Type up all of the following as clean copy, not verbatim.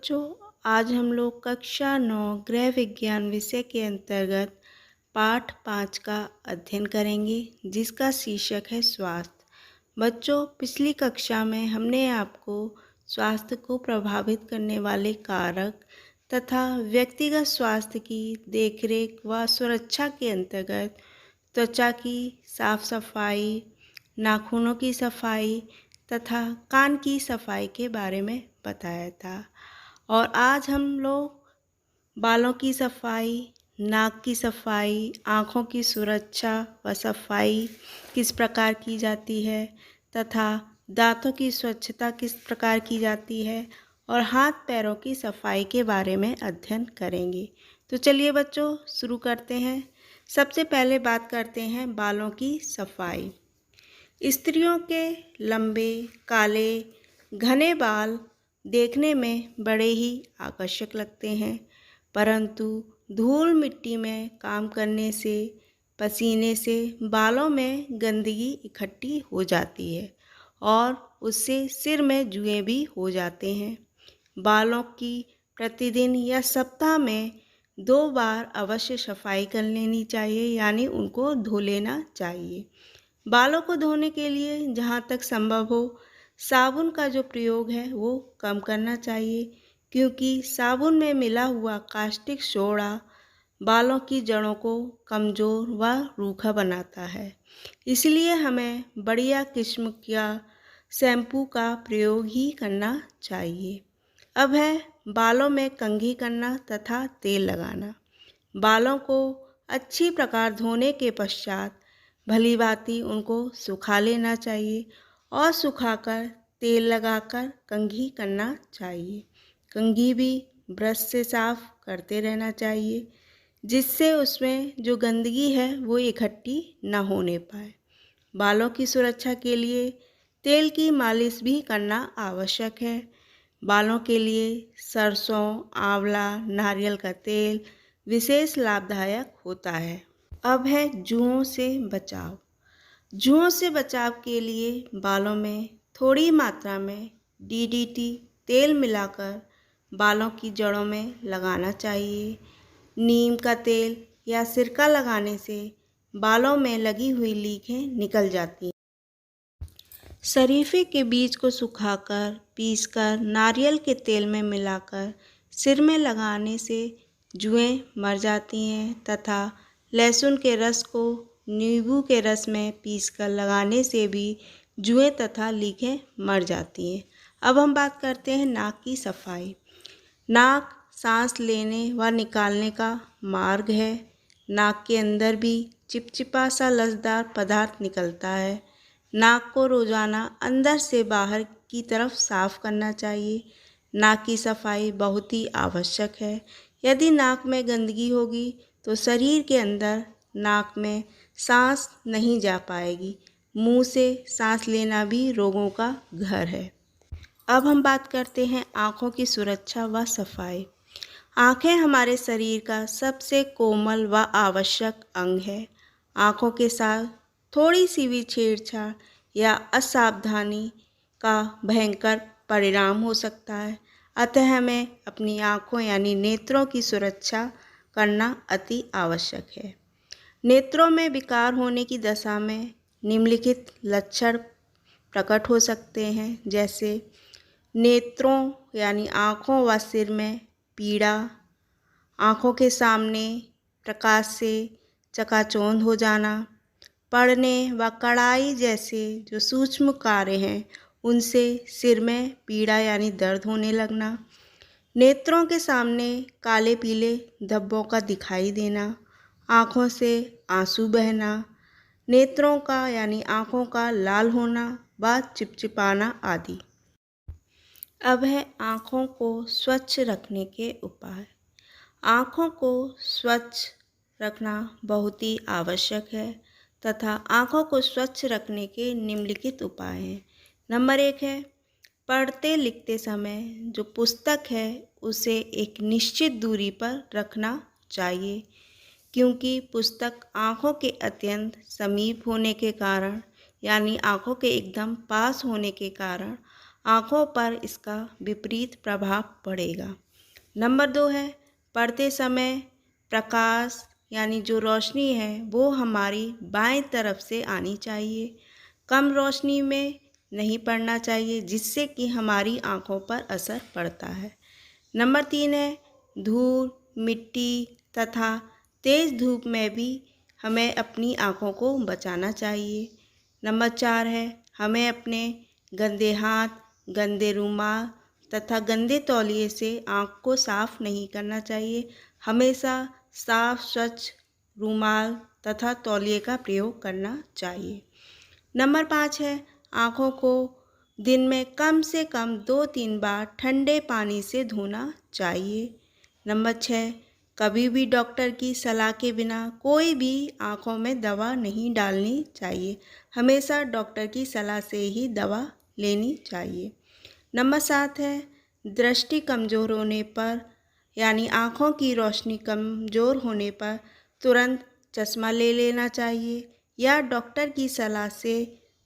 बच्चों, आज हम लोग कक्षा 9 गृह विज्ञान विषय के अंतर्गत पाठ 5 का अध्ययन करेंगे, जिसका शीर्षक है स्वास्थ्य। बच्चों, पिछली कक्षा में हमने आपको स्वास्थ्य को प्रभावित करने वाले कारक तथा व्यक्तिगत स्वास्थ्य की देखरेख व सुरक्षा के अंतर्गत त्वचा की साफ सफाई, नाखूनों की सफाई तथा कान की सफाई के बारे में बताया था। और आज हम लोग बालों की सफाई, नाक की सफाई, आँखों की सुरक्षा व सफाई किस प्रकार की जाती है तथा दांतों की स्वच्छता किस प्रकार की जाती है और हाथ पैरों की सफाई के बारे में अध्ययन करेंगे। तो चलिए बच्चों, शुरू करते हैं। सबसे पहले बात करते हैं बालों की सफाई। स्त्रियों के लंबे, काले, घने बाल देखने में बड़े ही आकर्षक लगते हैं, परंतु धूल मिट्टी में काम करने से, पसीने से बालों में गंदगी इकट्ठी हो जाती है और उससे सिर में जुएँ भी हो जाते हैं। बालों की प्रतिदिन या सप्ताह में 2 बार अवश्य सफाई कर लेनी चाहिए, यानी उनको धो लेना चाहिए। बालों को धोने के लिए जहाँ तक संभव हो साबुन का जो प्रयोग है वो कम करना चाहिए, क्योंकि साबुन में मिला हुआ कास्टिक सोडा बालों की जड़ों को कमज़ोर व रूखा बनाता है। इसलिए हमें बढ़िया किस्म का शैम्पू का प्रयोग ही करना चाहिए। अब है बालों में कंघी करना तथा तेल लगाना। बालों को अच्छी प्रकार धोने के पश्चात भलीभांति उनको सुखा लेना चाहिए और सुखाकर तेल लगाकर कंघी करना चाहिए। कंघी भी ब्रश से साफ करते रहना चाहिए, जिससे उसमें जो गंदगी है वो इकट्ठी न होने पाए। बालों की सुरक्षा के लिए तेल की मालिश भी करना आवश्यक है। बालों के लिए सरसों, आंवला, नारियल का तेल विशेष लाभदायक होता है। अब है जुओं से बचाव। जुओं से बचाव के लिए बालों में थोड़ी मात्रा में डीडीटी तेल मिलाकर बालों की जड़ों में लगाना चाहिए। नीम का तेल या सिरका लगाने से बालों में लगी हुई लीखें निकल जाती हैं। शरीफे के बीज को सुखाकर पीसकर नारियल के तेल में मिलाकर सिर में लगाने से जुएं मर जाती हैं तथा लहसुन के रस को नींबू के रस में पीसकर लगाने से भी जुएं तथा लीखें मर जाती हैं। अब हम बात करते हैं नाक की सफाई। नाक सांस लेने व निकालने का मार्ग है। नाक के अंदर भी चिपचिपा सा लसदार पदार्थ निकलता है। नाक को रोजाना अंदर से बाहर की तरफ साफ करना चाहिए। नाक की सफाई बहुत ही आवश्यक है। यदि नाक में गंदगी होगी तो शरीर के अंदर नाक में सांस नहीं जा पाएगी। मुंह से सांस लेना भी रोगों का घर है। अब हम बात करते हैं आँखों की सुरक्षा व सफाई। आँखें हमारे शरीर का सबसे कोमल व आवश्यक अंग है। आँखों के साथ थोड़ी सी भी छेड़छाड़ या असावधानी का भयंकर परिणाम हो सकता है। अतः हमें अपनी आँखों यानी नेत्रों की सुरक्षा करना अति आवश्यक है। नेत्रों में विकार होने की दशा में निम्नलिखित लक्षण प्रकट हो सकते हैं, जैसे नेत्रों यानी आँखों व सिर में पीड़ा, आँखों के सामने प्रकाश से चकाचौंध हो जाना, पढ़ने व कढ़ाई जैसे जो सूक्ष्म कार्य हैं उनसे सिर में पीड़ा यानी दर्द होने लगना, नेत्रों के सामने काले पीले धब्बों का दिखाई देना, आँखों से आंसू बहना, नेत्रों का यानी आँखों का लाल होना व चिपचिपाना आदि। अब है आँखों को स्वच्छ रखने के उपाय। आँखों को स्वच्छ रखना बहुत ही आवश्यक है तथा आँखों को स्वच्छ रखने के निम्नलिखित उपाय हैं। नंबर 1 है, पढ़ते लिखते समय जो पुस्तक है उसे एक निश्चित दूरी पर रखना चाहिए, क्योंकि पुस्तक आँखों के अत्यंत समीप होने के कारण यानी आँखों के एकदम पास होने के कारण आँखों पर इसका विपरीत प्रभाव पड़ेगा। नंबर 2 है, पढ़ते समय प्रकाश यानी जो रोशनी है वो हमारी बाएं तरफ से आनी चाहिए। कम रोशनी में नहीं पढ़ना चाहिए जिससे कि हमारी आँखों पर असर पड़ता है। नंबर 3 है, धूल, मिट्टी तथा तेज़ धूप में भी हमें अपनी आँखों को बचाना चाहिए। नंबर 4 है, हमें अपने गंदे हाथ, गंदे रुमाल तथा गंदे तौलिए से आँख को साफ नहीं करना चाहिए। हमेशा साफ स्वच्छ रुमाल तथा तौलिए का प्रयोग करना चाहिए। नंबर 5 है, आँखों को दिन में कम से कम 2-3 बार ठंडे पानी से धोना चाहिए। नंबर 6, कभी भी डॉक्टर की सलाह के बिना कोई भी आँखों में दवा नहीं डालनी चाहिए। हमेशा डॉक्टर की सलाह से ही दवा लेनी चाहिए। नंबर 7 है, दृष्टि कमज़ोर होने पर यानी आँखों की रोशनी कमज़ोर होने पर तुरंत चश्मा ले लेना चाहिए या डॉक्टर की सलाह से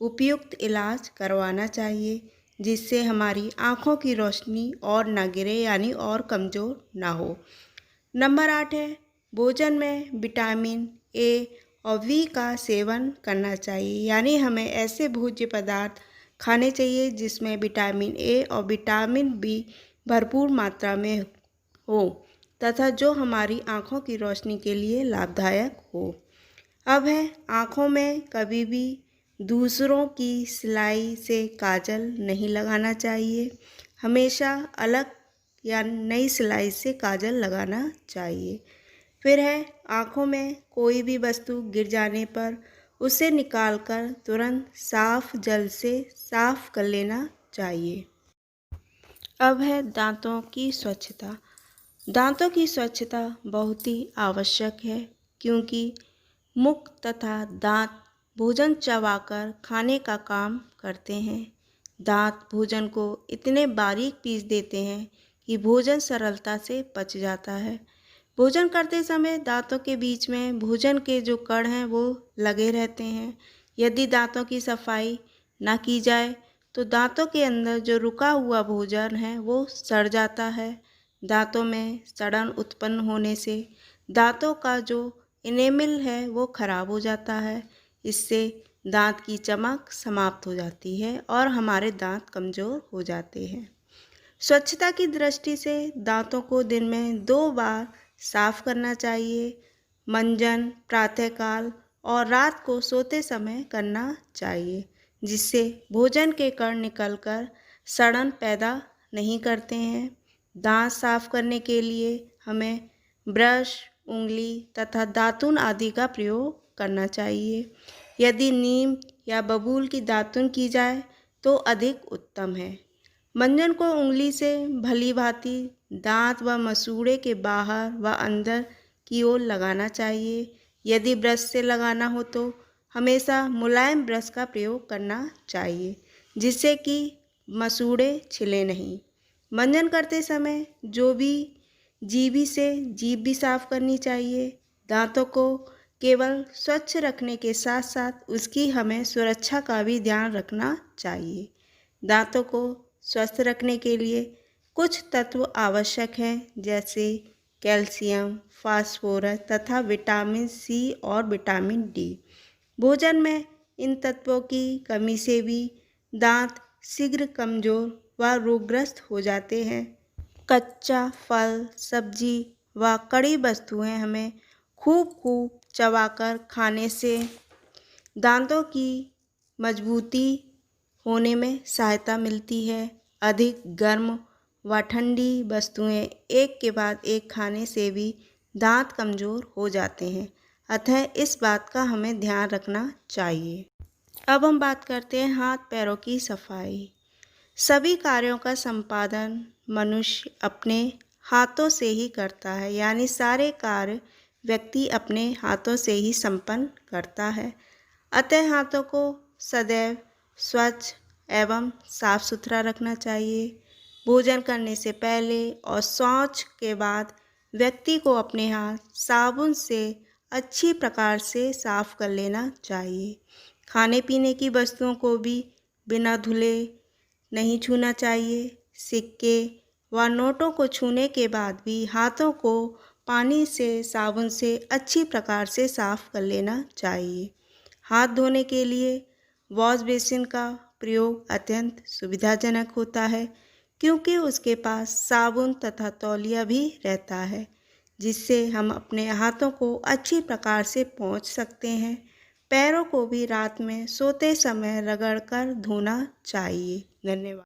उपयुक्त इलाज करवाना चाहिए जिससे हमारी आँखों की रोशनी और ना गिरे यानी और कमज़ोर ना हो। नंबर 8 है, भोजन में विटामिन ए और वी का सेवन करना चाहिए यानी हमें ऐसे भोज्य पदार्थ खाने चाहिए जिसमें विटामिन ए और विटामिन बी भरपूर मात्रा में हो तथा जो हमारी आँखों की रोशनी के लिए लाभदायक हो। अब है, आँखों में कभी भी दूसरों की सिलाई से काजल नहीं लगाना चाहिए। हमेशा अलग या नई सिलाई से काजल लगाना चाहिए। फिर है, आँखों में कोई भी वस्तु गिर जाने पर उसे निकालकर तुरंत साफ जल से साफ कर लेना चाहिए। अब है दांतों की स्वच्छता। दांतों की स्वच्छता बहुत ही आवश्यक है क्योंकि मुख तथा दांत भोजन चबाकर खाने का काम करते हैं। दांत भोजन को इतने बारीक पीस देते हैं कि भोजन सरलता से पच जाता है। भोजन करते समय दांतों के बीच में भोजन के जो कण हैं वो लगे रहते हैं। यदि दांतों की सफाई ना की जाए तो दांतों के अंदर जो रुका हुआ भोजन है वो सड़ जाता है। दांतों में सड़न उत्पन्न होने से दांतों का जो इनेमिल है वो खराब हो जाता है। इससे दांत की चमक समाप्त हो जाती है और हमारे दांत कमज़ोर हो जाते हैं। स्वच्छता की दृष्टि से दांतों को दिन में 2 बार साफ करना चाहिए। मंजन प्रातःकाल और रात को सोते समय करना चाहिए जिससे भोजन के कण निकलकर सड़न पैदा नहीं करते हैं। दांत साफ करने के लिए हमें ब्रश, उंगली तथा दातुन आदि का प्रयोग करना चाहिए। यदि नीम या बबूल की दातुन की जाए तो अधिक उत्तम है। मंजन को उंगली से भली भांति दांत व मसूड़े के बाहर व अंदर की ओर लगाना चाहिए। यदि ब्रश से लगाना हो तो हमेशा मुलायम ब्रश का प्रयोग करना चाहिए जिससे कि मसूड़े छिले नहीं। मंजन करते समय जो भी जीभी से जीभ भी साफ करनी चाहिए। दांतों को केवल स्वच्छ रखने के साथ साथ उसकी हमें सुरक्षा का भी ध्यान रखना चाहिए। दांतों को स्वस्थ रखने के लिए कुछ तत्व आवश्यक हैं जैसे कैल्शियम, फास्फोरस तथा विटामिन सी और विटामिन डी। भोजन में इन तत्वों की कमी से भी दांत शीघ्र कमज़ोर व रोगग्रस्त हो जाते हैं। कच्चा फल, सब्जी व कड़ी वस्तुएं हमें खूब चबाकर खाने से दांतों की मजबूती होने में सहायता मिलती है। अधिक गर्म व ठंडी वस्तुएं एक के बाद एक खाने से भी दांत कमज़ोर हो जाते हैं, अतः इस बात का हमें ध्यान रखना चाहिए। अब हम बात करते हैं हाथ पैरों की सफाई। सभी कार्यों का संपादन मनुष्य अपने हाथों से ही करता है यानी सारे कार्य व्यक्ति अपने हाथों से ही संपन्न करता है। अतः हाथों को सदैव स्वच्छ एवं साफ सुथरा रखना चाहिए। भोजन करने से पहले और शौच के बाद व्यक्ति को अपने हाथ साबुन से अच्छी प्रकार से साफ कर लेना चाहिए। खाने पीने की वस्तुओं को भी बिना धुले नहीं छूना चाहिए। सिक्के व नोटों को छूने के बाद भी हाथों को पानी से साबुन से अच्छी प्रकार से साफ कर लेना चाहिए। हाथ धोने के लिए वॉश बेसिन का प्रयोग अत्यंत सुविधाजनक होता है, क्योंकि उसके पास साबुन तथा तौलिया भी रहता है, जिससे हम अपने हाथों को अच्छी प्रकार से पोंछ सकते हैं। पैरों को भी रात में सोते समय रगड़कर धोना चाहिए। धन्यवाद।